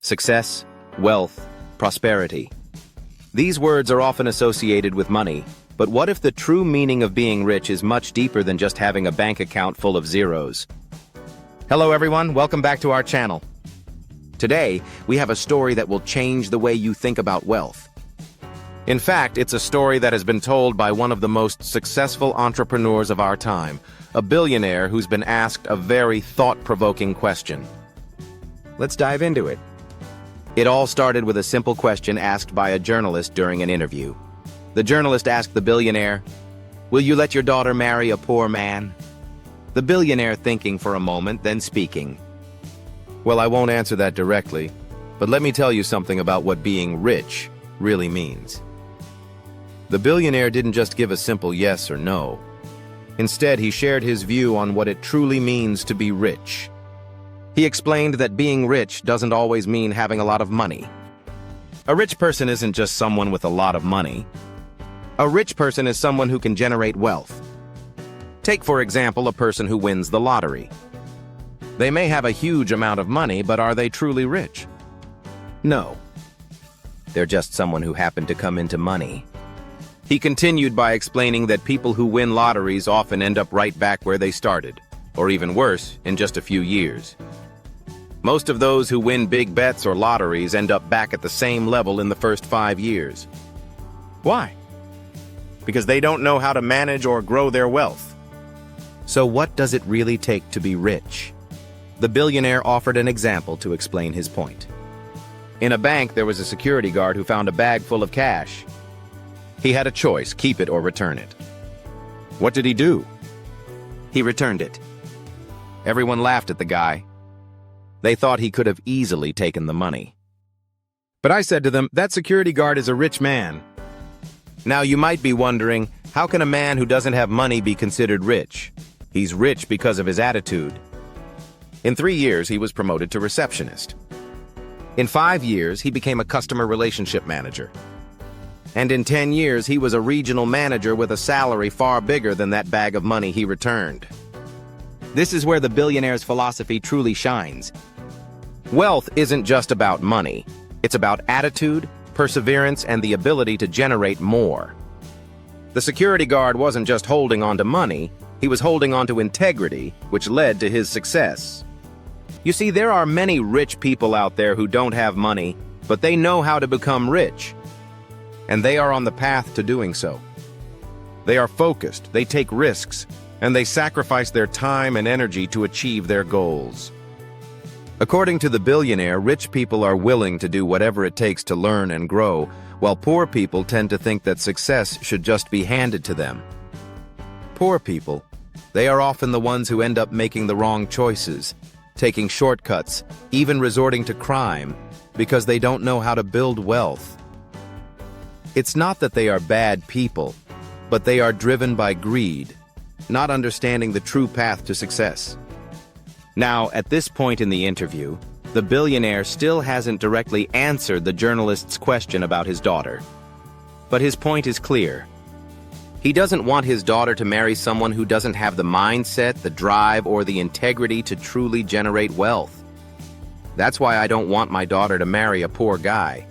success, wealth, prosperity. These words are often associated with money, but what if the true meaning of being rich is much deeper than just having a bank account full of zeros? Hello everyone, welcome back to our channel. Today, we have a story that will change the way you think about wealth. In fact, it's a story that has been told by one of the most successful entrepreneurs of our time, a billionaire who's been asked a very thought-provoking question. Let's dive into it. It all started with a simple question asked by a journalist during an interview. The journalist asked the billionaire, "Will you let your daughter marry a poor man?" The billionaire thinking for a moment, then speaking. "Well, I won't answer that directly, but let me tell you something about what being rich really means." The billionaire didn't just give a simple yes or no. Instead, he shared his view on what it truly means to be rich. He explained that being rich doesn't always mean having a lot of money. A rich person isn't just someone with a lot of money. A rich person is someone who can generate wealth. Take, for example, a person who wins the lottery. They may have a huge amount of money, but are they truly rich? No. They're just someone who happened to come into money. He continued by explaining that people who win lotteries often end up right back where they started, or even worse, in just a few years. Most of those who win big bets or lotteries end up back at the same level in the first 5 years. Why? Because they don't know how to manage or grow their wealth. So what does it really take to be rich? The billionaire offered an example to explain his point. In a bank, there was a security guard who found a bag full of cash. He had a choice, keep it or return it. What did he do? He returned it. Everyone laughed at the guy. They thought he could have easily taken the money. But I said to them, that security guard is a rich man. Now you might be wondering, how can a man who doesn't have money be considered rich? He's rich because of his attitude. In 3 years, he was promoted to receptionist. In 5 years, he became a customer relationship manager. And in 10 years, he was a regional manager with a salary far bigger than that bag of money he returned. This is where the billionaire's philosophy truly shines. Wealth isn't just about money. It's about attitude, perseverance, and the ability to generate more. The security guard wasn't just holding on to money, he was holding on to integrity, which led to his success. You see, there are many rich people out there who don't have money, but they know how to become rich. And they are on the path to doing so. They are focused, they take risks, and they sacrifice their time and energy to achieve their goals. According to the billionaire, rich people are willing to do whatever it takes to learn and grow, while poor people tend to think that success should just be handed to them. Poor people, they are often the ones who end up making the wrong choices, taking shortcuts, even resorting to crime, because they don't know how to build wealth. It's not that they are bad people, but they are driven by greed, not understanding the true path to success. Now, at this point in the interview, the billionaire still hasn't directly answered the journalist's question about his daughter. But his point is clear. He doesn't want his daughter to marry someone who doesn't have the mindset, the drive, or the integrity to truly generate wealth. That's why I don't want my daughter to marry a poor guy.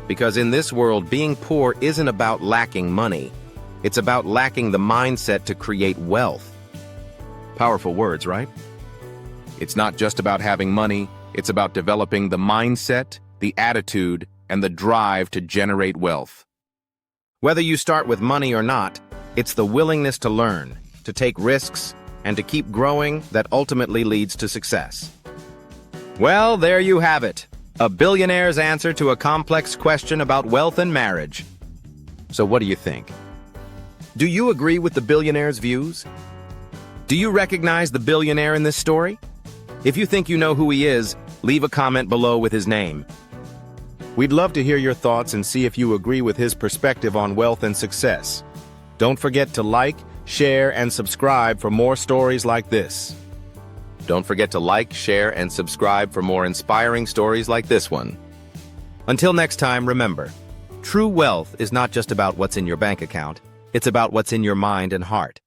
Because in this world, being poor isn't about lacking money. It's about lacking the mindset to create wealth. Powerful words, right? It's not just about having money, it's about developing the mindset, the attitude, and the drive to generate wealth. Whether you start with money or not, it's the willingness to learn, to take risks, and to keep growing that ultimately leads to success. Well, there you have it. A billionaire's answer to a complex question about wealth and marriage. So what do you think? Do you agree with the billionaire's views? Do you recognize the billionaire in this story? If you think you know who he is, leave a comment below with his name. We'd love to hear your thoughts and see if you agree with his perspective on wealth and success. Don't forget to like, share, and subscribe for more stories like this. Don't forget to like, share, and subscribe for more inspiring stories like this one. Until next time, remember, true wealth is not just about what's in your bank account, it's about what's in your mind and heart.